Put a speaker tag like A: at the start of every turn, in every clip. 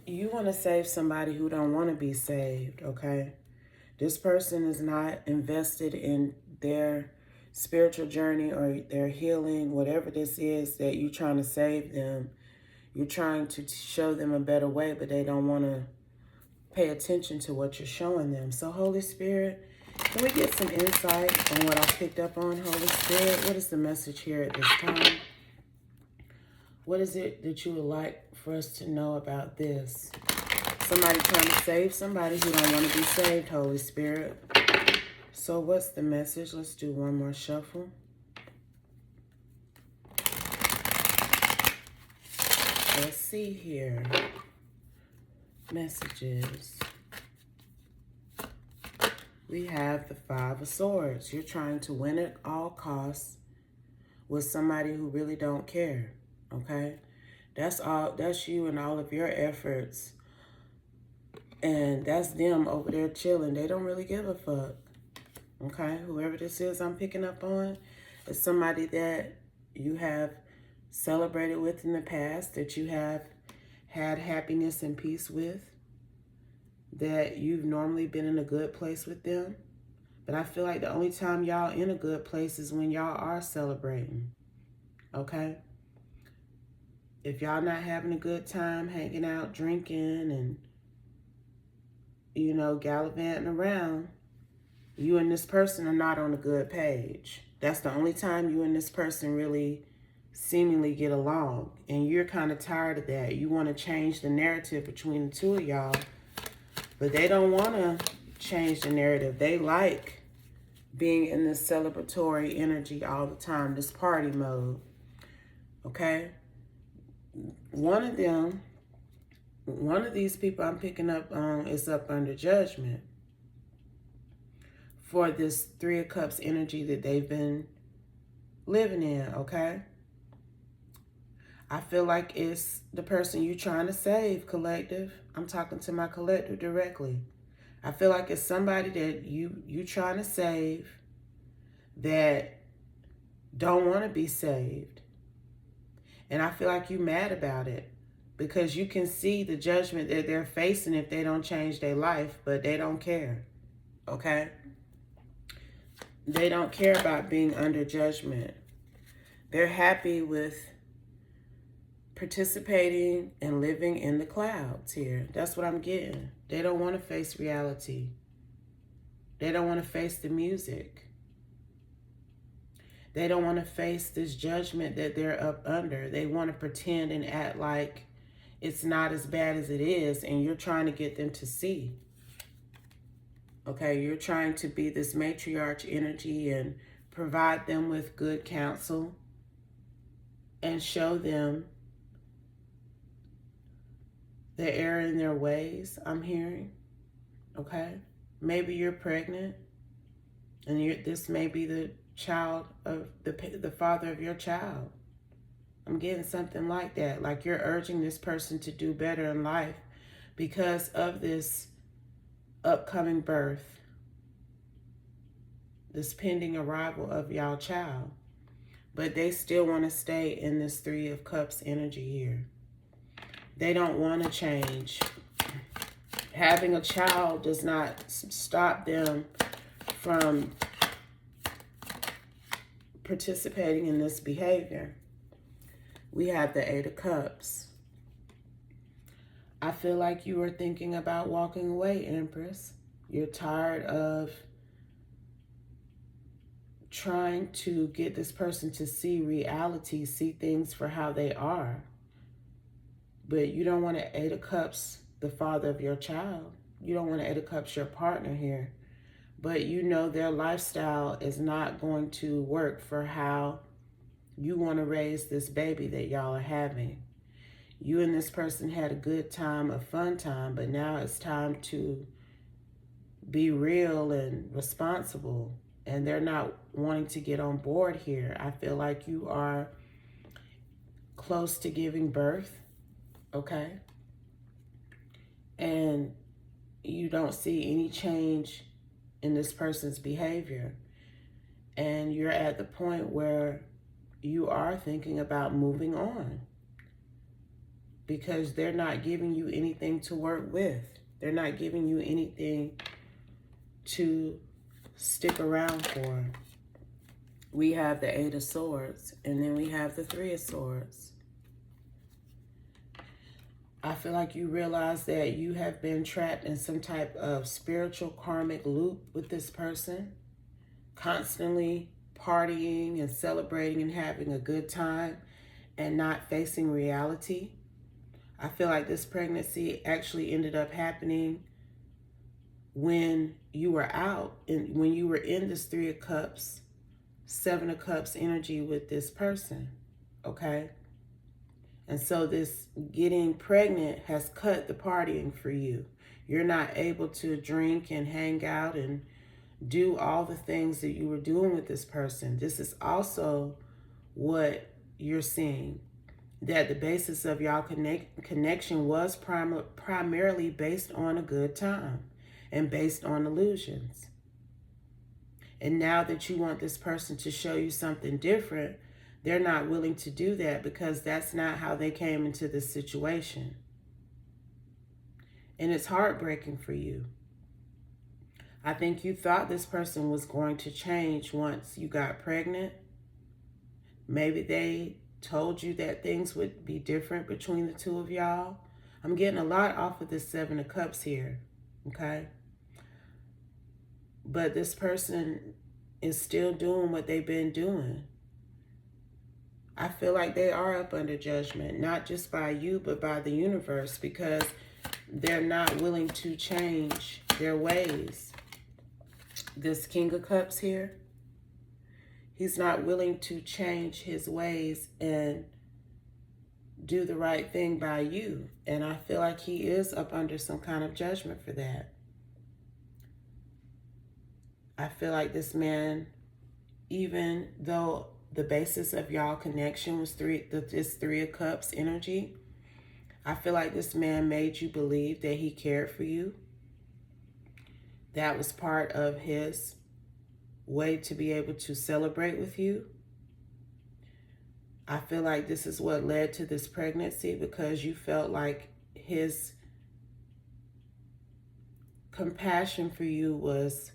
A: You want to save somebody who don't want to be saved, okay? This person is not invested in their spiritual journey or their healing, whatever this is that you're trying to save them. You're trying to show them a better way, but they don't want to pay attention to what you're showing them. So Holy Spirit, can we get some insight on what I picked up on, Holy Spirit? What is the message here at this time? What is it that you would like for us to know about this? Somebody trying to save somebody who don't want to be saved, Holy Spirit. So what's the message? Let's do one more shuffle. Let's see here. Messages. We have the Five of Swords. You're trying to win at all costs with somebody who really don't care. Okay? That's you and all of your efforts. And that's them over there chilling. They don't really give a fuck. Okay? Whoever this is I'm picking up on is somebody that you have celebrated with in the past, that you have had happiness and peace with, that you've normally been in a good place with them. But I feel like the only time y'all in a good place is when y'all are celebrating. Okay? If y'all not having a good time hanging out, drinking, and, gallivanting around, you and this person are not on a good page. That's the only time you and this person really seemingly get along. And you're kind of tired of that. You want to change the narrative between the two of y'all. But they don't want to change the narrative. They like being in this celebratory energy all the time, this party mode. Okay? One of these people I'm picking up on is up under judgment for this Three of Cups energy that they've been living in, okay? I feel like it's the person you're trying to save, collective. I'm talking to my collective directly. I feel like it's somebody that you trying to save that don't want to be saved. And I feel like you're mad about it because you can see the judgment that they're facing if they don't change their life, but they don't care, okay? They don't care about being under judgment. They're happy with participating and living in the clouds here. That's what I'm getting. They don't want to face reality. They don't want to face the music. They don't want to face this judgment that they're up under. They want to pretend and act like it's not as bad as it is, and you're trying to get them to see. Okay, you're trying to be this matriarch energy and provide them with good counsel and show them the error in their ways, I'm hearing. Okay? Maybe you're pregnant and this may be the child of the father of your child. I'm getting something like that. Like you're urging this person to do better in life because of this upcoming birth, this pending arrival of y'all child. But they still want to stay in this Three of Cups energy here. They don't want to change. Having a child does not stop them from participating in this behavior. We have the Eight of Cups. I feel like you are thinking about walking away, Empress. You're tired of trying to get this person to see reality, see things for how they are. But you don't want to Eight of Cups the father of your child. You don't want to Eight of Cups your partner here. But you know their lifestyle is not going to work for how you want to raise this baby that y'all are having. You and this person had a good time, a fun time, but now it's time to be real and responsible. And they're not wanting to get on board here. I feel like you are close to giving birth, okay? And you don't see any change in this person's behavior. And you're at the point where you are thinking about moving on. because they're not giving you anything to work with. They're not giving you anything to stick around for. We have the Eight of Swords, and then we have the Three of Swords. I feel like you realize that you have been trapped in some type of spiritual karmic loop with this person, constantly partying and celebrating and having a good time and not facing reality. I feel like this pregnancy actually ended up happening when you were out and when you were in this Three of Cups, Seven of Cups energy with this person, okay? And so this getting pregnant has cut the partying for you. You're not able to drink and hang out and do all the things that you were doing with this person. This is also what you're seeing, that the basis of y'all connection was primarily based on a good time and based on illusions. And now that you want this person to show you something different, they're not willing to do that because that's not how they came into this situation. And it's heartbreaking for you. I think you thought this person was going to change once you got pregnant. Maybe they told you that things would be different between the two of y'all. I'm getting a lot off of this Seven of Cups here, okay? But this person is still doing what they've been doing. I feel like they are up under judgment, not just by you, but by the universe, because they're not willing to change their ways. This King of Cups here, he's not willing to change his ways and do the right thing by you. And I feel like he is up under some kind of judgment for that. I feel like this man, even though the basis of y'all connection was this Three of Cups energy, I feel like this man made you believe that he cared for you. That was part of his way to be able to celebrate with you. I feel like this is what led to this pregnancy, because you felt like his compassion for you was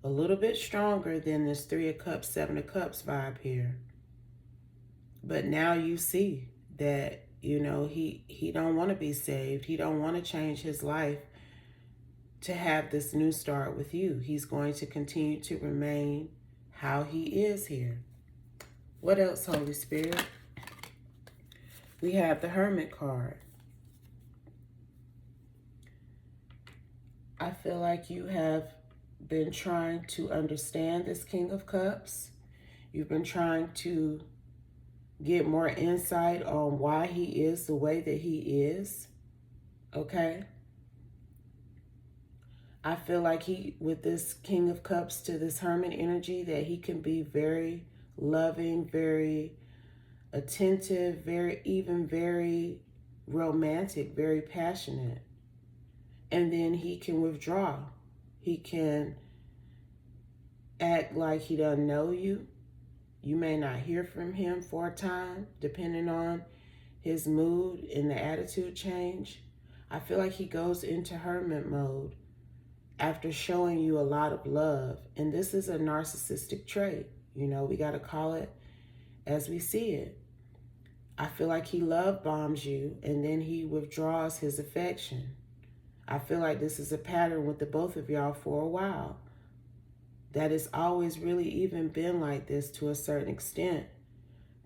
A: a little bit stronger than this Three of Cups, Seven of Cups vibe here. But now you see that, you know, he don't want to be saved. He don't want to change his life to have this new start with you. He's going to continue to remain how he is here. What else, Holy Spirit? We have the Hermit card. I feel like you have been trying to understand this King of Cups. You've been trying to get more insight on why he is the way that he is, okay? I feel like with this King of Cups to this Hermit energy, that he can be very loving, very attentive, very romantic, very passionate. And then he can withdraw. He can act like he doesn't know you. You may not hear from him for a time, depending on his mood and the attitude change. I feel like he goes into hermit mode after showing you a lot of love. And this is a narcissistic trait. You know, we got to call it as we see it. I feel like he love bombs you and then he withdraws his affection. I feel like this is a pattern with the both of y'all for a while. That it's always really even been like this to a certain extent.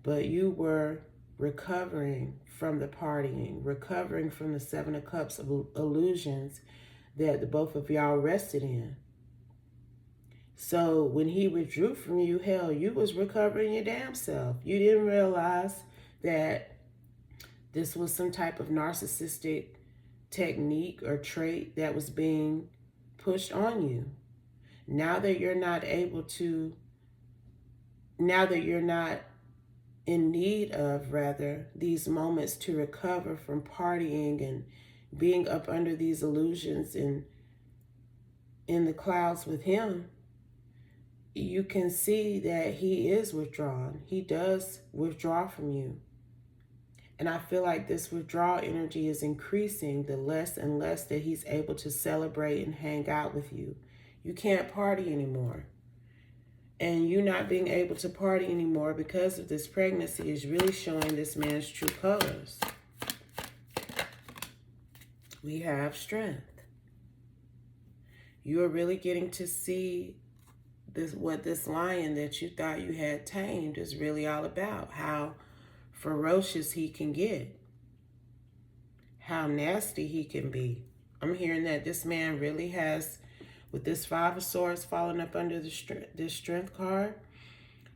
A: But you were recovering from the partying, recovering from the Seven of Cups of illusions that the both of y'all rested in. So when he withdrew from you, hell, you was recovering your damn self. You didn't realize that this was some type of narcissistic technique or trait that was being pushed on you. Now that you're not in need of, rather, these moments to recover from partying and being up under these illusions and in the clouds with him, you can see that he is withdrawn. He does withdraw from you. And I feel like this withdrawal energy is increasing the less and less that he's able to celebrate and hang out with you. You can't party anymore. And you not being able to party anymore because of this pregnancy is really showing this man's true colors. We have strength. You are really getting to see what this lion that you thought you had tamed is really all about. How ferocious he can get. How nasty he can be. I'm hearing that this man really has, with this Five of Swords falling up under this strength card,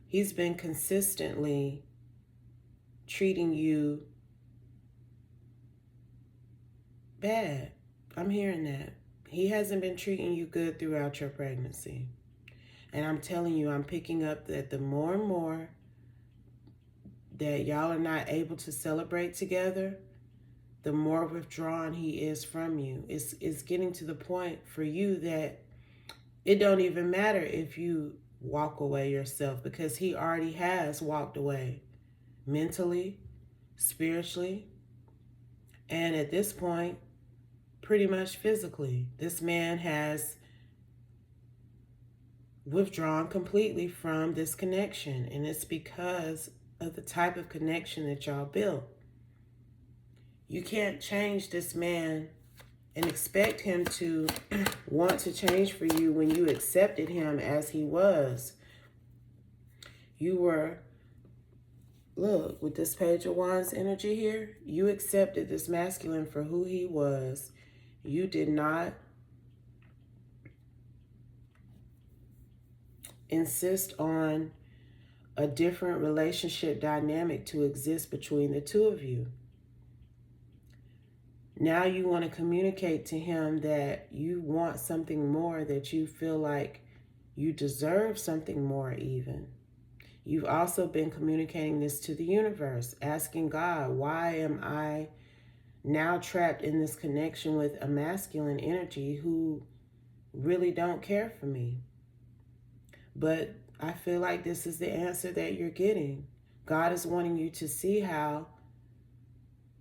A: he's been consistently treating you bad. I'm hearing that. He hasn't been treating you good throughout your pregnancy. And I'm telling you, I'm picking up that the more and more that y'all are not able to celebrate together, the more withdrawn he is from you. It's getting to the point for you that it don't even matter if you walk away yourself, because he already has walked away mentally, spiritually, and at this point, pretty much physically. This man has withdrawn completely from this connection, and it's because of the type of connection that y'all built. You can't change this man and expect him to want to change for you when you accepted him as he was. You were, look, with this Page of Wands energy here, you accepted this masculine for who he was. You did not insist on a different relationship dynamic to exist between the two of you. Now you want to communicate to him that you want something more, that you feel like you deserve something more even. You've also been communicating this to the universe, asking God, why am I now trapped in this connection with a masculine energy who really don't care for me? But I feel like this is the answer that you're getting. God is wanting you to see how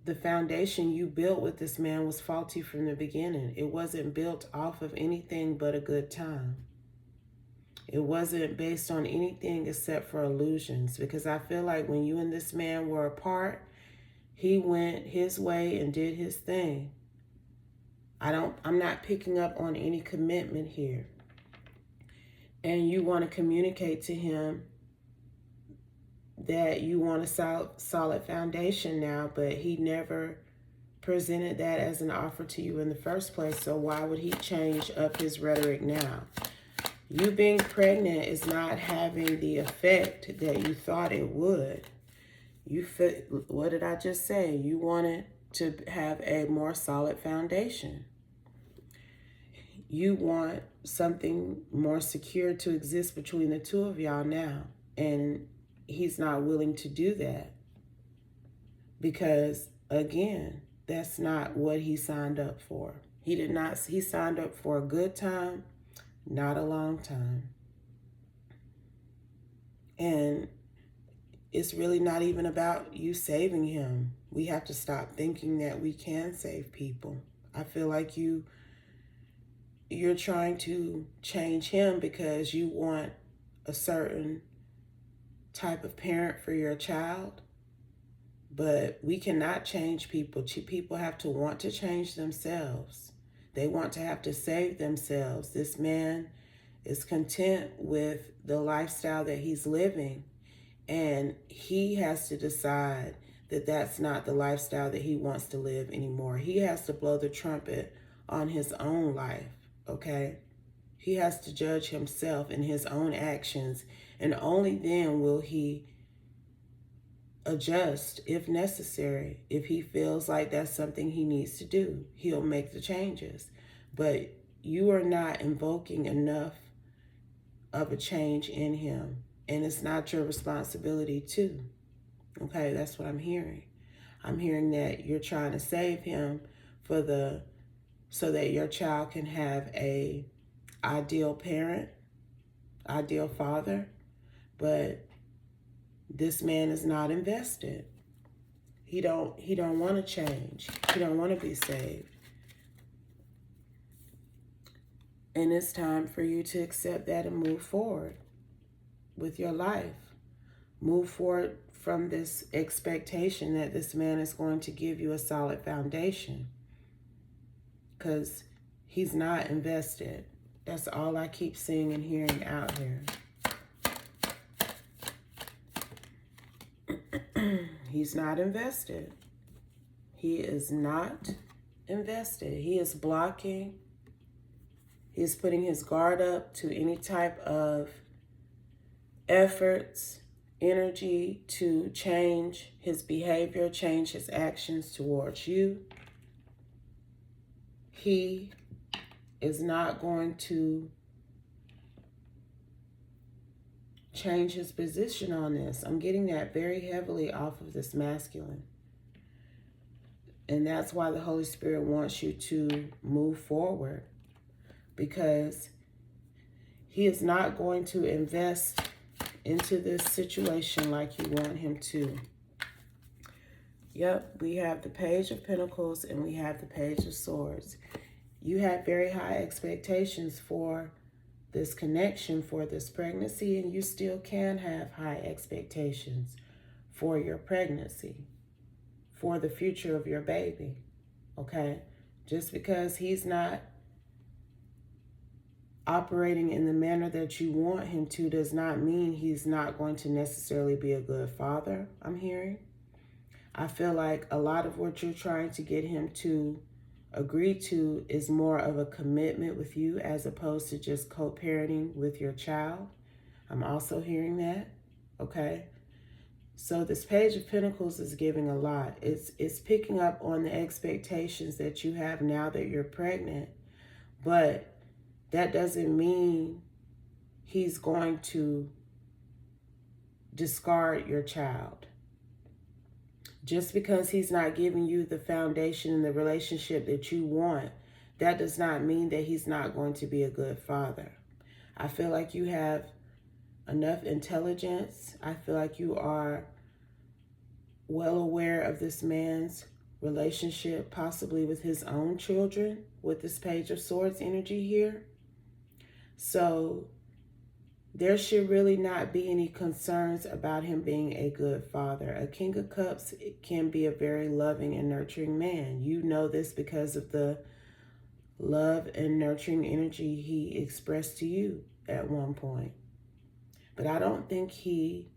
A: the foundation you built with this man was faulty from the beginning. It wasn't built off of anything but a good time. It wasn't based on anything except for illusions, because I feel like when you and this man were apart, he went his way and did his thing. I'm not picking up on any commitment here. And you want to communicate to him that you want a solid foundation now, but he never presented that as an offer to you in the first place. So why would he change up his rhetoric now? You being pregnant is not having the effect that you thought it would. What did I just say? You wanted to have a more solid foundation. You want something more secure to exist between the two of y'all now. And he's not willing to do that. Because, again, that's not what he signed up for. He signed up for a good time, not a long time. And it's really not even about you saving him. We have to stop thinking that we can save people. I feel like you're trying to change him because you want a certain type of parent for your child. But we cannot change people. People have to want to change themselves. They want to have to save themselves. This man is content with the lifestyle that he's living. And he has to decide that that's not the lifestyle that he wants to live anymore. He has to blow the trumpet on his own life, okay? He has to judge himself and his own actions, and only then will he adjust if necessary. If he feels like that's something he needs to do, he'll make the changes. But you are not invoking enough of a change in him. And it's not your responsibility to. Okay, that's what I'm hearing. I'm hearing that you're trying to save him so that your child can have a ideal parent, ideal father, but this man is not invested. He don't want to change. He don't want to be saved. And it's time for you to accept that and move forward with your life. Move forward from this expectation that this man is going to give you a solid foundation. Because he's not invested. That's all I keep seeing and hearing out here. He's not invested. He is not invested. He is blocking. He is putting his guard up to any type of efforts, energy to change his behavior, change his actions towards you. He is not going to change his position on this. I'm getting that very heavily off of this masculine. And that's why the Holy Spirit wants you to move forward, because he is not going to invest into this situation like you want him to. Yep, we have the Page of Pentacles and we have the Page of Swords. You had very high expectations for this connection, for this pregnancy, and you still can have high expectations for your pregnancy, for the future of your baby, okay? Just because he's not operating in the manner that you want him to does not mean he's not going to necessarily be a good father, I'm hearing. I feel like a lot of what you're trying to get him to agree to is more of a commitment with you as opposed to just co-parenting with your child. I'm also hearing that, okay? So this Page of Pentacles is giving a lot. It's picking up on the expectations that you have now that you're pregnant, but that doesn't mean he's going to discard your child. Just because he's not giving you the foundation and the relationship that you want, that does not mean that he's not going to be a good father. I feel like you have enough intelligence. I feel like you are well aware of this man's relationship, possibly with his own children, with this Page of Swords energy here. So there should really not be any concerns about him being a good father. A King of Cups can be a very loving and nurturing man. You know this because of the love and nurturing energy he expressed to you at one point. But I don't think he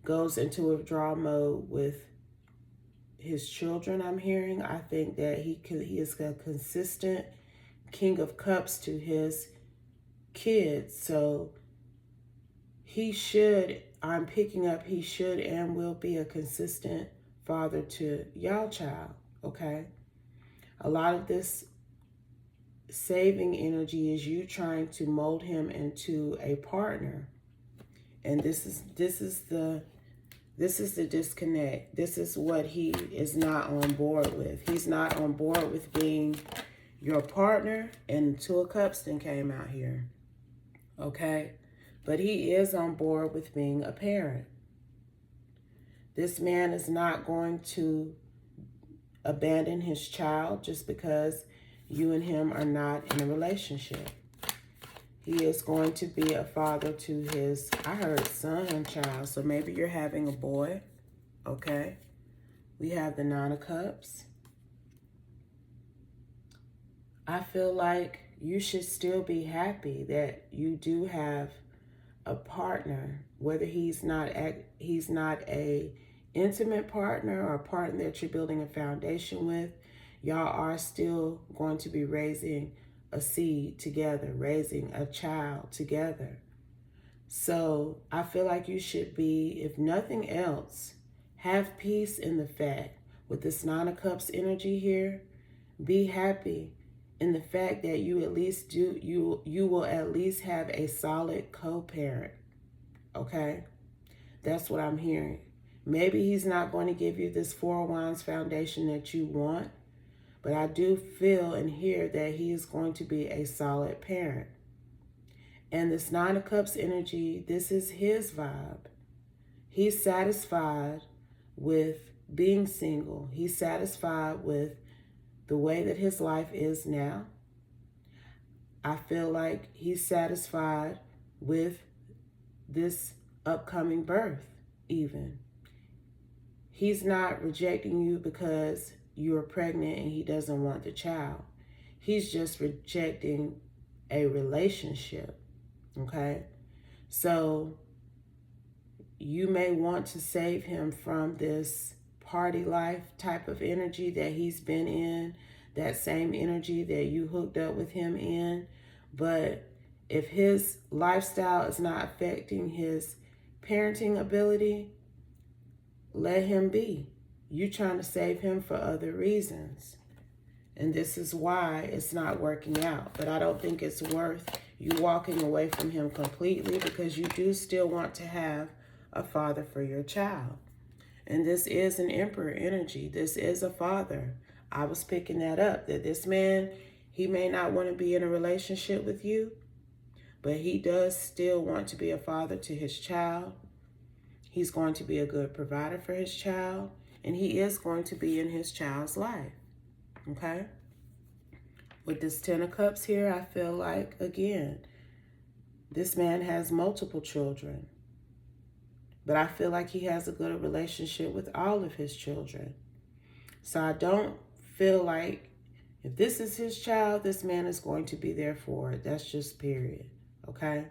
A: goes into withdrawal mode with his children, I'm hearing. I think that he is a consistent King of Cups to his kids. So he should, I'm picking up, he should and will be a consistent father to y'all child, okay? A lot of this saving energy is you trying to mold him into a partner. And this is the disconnect. This is what he is not on board with. He's not on board with being your partner, and Two of Cups then came out here, okay? But he is on board with being a parent. This man is not going to abandon his child just because you and him are not in a relationship. He is going to be a father to his, I heard son and child, so maybe you're having a boy, okay? We have the Nine of Cups. I feel like you should still be happy that you do have a partner, whether he's not a intimate partner or a partner that you're building a foundation with. Y'all are still going to be raising a seed together, raising a child together. So I feel like you should be, if nothing else, have peace in the fact, with this Nine of Cups energy here, be happy in the fact that you at least you will at least have a solid co-parent, okay? That's what I'm hearing. Maybe he's not going to give you this Four of Wands foundation that you want, but I do feel and hear that he is going to be a solid parent. And this Nine of Cups energy, this is his vibe. He's satisfied with being single. He's satisfied with the way that his life is now. I feel like he's satisfied with this upcoming birth even. He's not rejecting you because you're pregnant and he doesn't want the child. He's just rejecting a relationship, okay? So you may want to save him from this party life type of energy that he's been in, that same energy that you hooked up with him in. But if his lifestyle is not affecting his parenting ability, let him be. You're trying to save him for other reasons. And this is why it's not working out. But I don't think it's worth you walking away from him completely, because you do still want to have a father for your child. And this is an Emperor energy. This is a father. I was picking that up, that this man, he may not want to be in a relationship with you, but he does still want to be a father to his child. He's going to be a good provider for his child, and he is going to be in his child's life, okay? With this Ten of Cups here, I feel like, again, this man has multiple children, but I feel like he has a good relationship with all of his children. So I don't feel like if this is his child, this man is going to be there for it. That's just period, okay?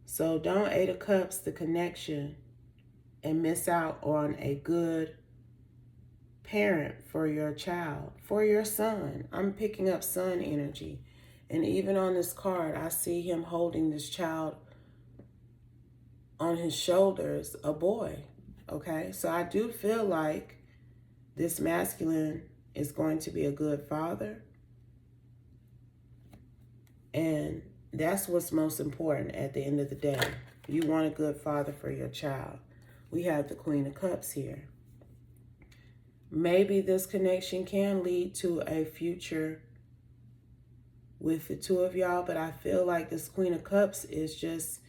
A: So don't Eight of Cups the connection and miss out on a good parent for your child, for your son. I'm picking up son energy. And even on this card, I see him holding this child on his shoulders, a boy, okay? So I do feel like this masculine is going to be a good father. And that's what's most important at the end of the day. You want a good father for your child. We have the Queen of Cups here. Maybe this connection can lead to a future with the two of y'all, but I feel like this Queen of Cups is just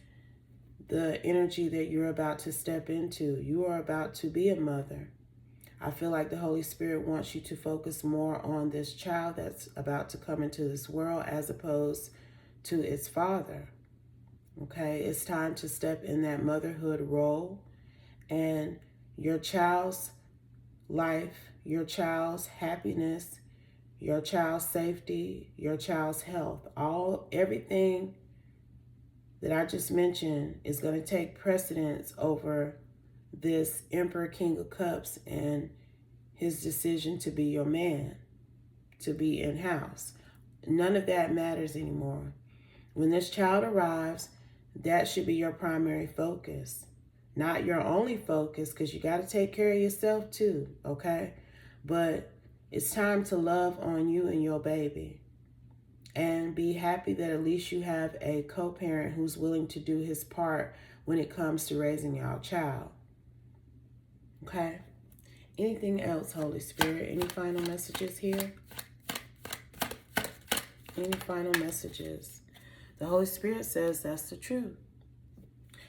A: the energy that you're about to step into. You are about to be a mother. I feel like the Holy Spirit wants you to focus more on this child that's about to come into this world as opposed to its father. Okay, it's time to step in that motherhood role, and your child's life, your child's happiness, your child's safety, your child's health, everything that I just mentioned is going to take precedence over this Emperor King of Cups and his decision to be your man, to be in-house. None of that matters anymore. When this child arrives, that should be your primary focus. Not your only focus, because you got to take care of yourself too, okay? But it's time to love on you and your baby. And be happy that at least you have a co-parent who's willing to do his part when it comes to raising your child. Okay? Anything else, Holy Spirit? Any final messages here? Any final messages? The Holy Spirit says that's the truth.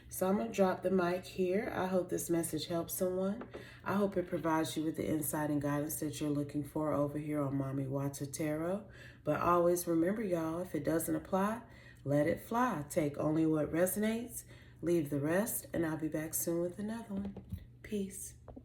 A: So I'm going to drop the mic here. I hope this message helps someone. I hope it provides you with the insight and guidance that you're looking for over here on Mami Wata Tarot. But always remember, y'all, if it doesn't apply, let it fly. Take only what resonates, leave the rest, and I'll be back soon with another one. Peace.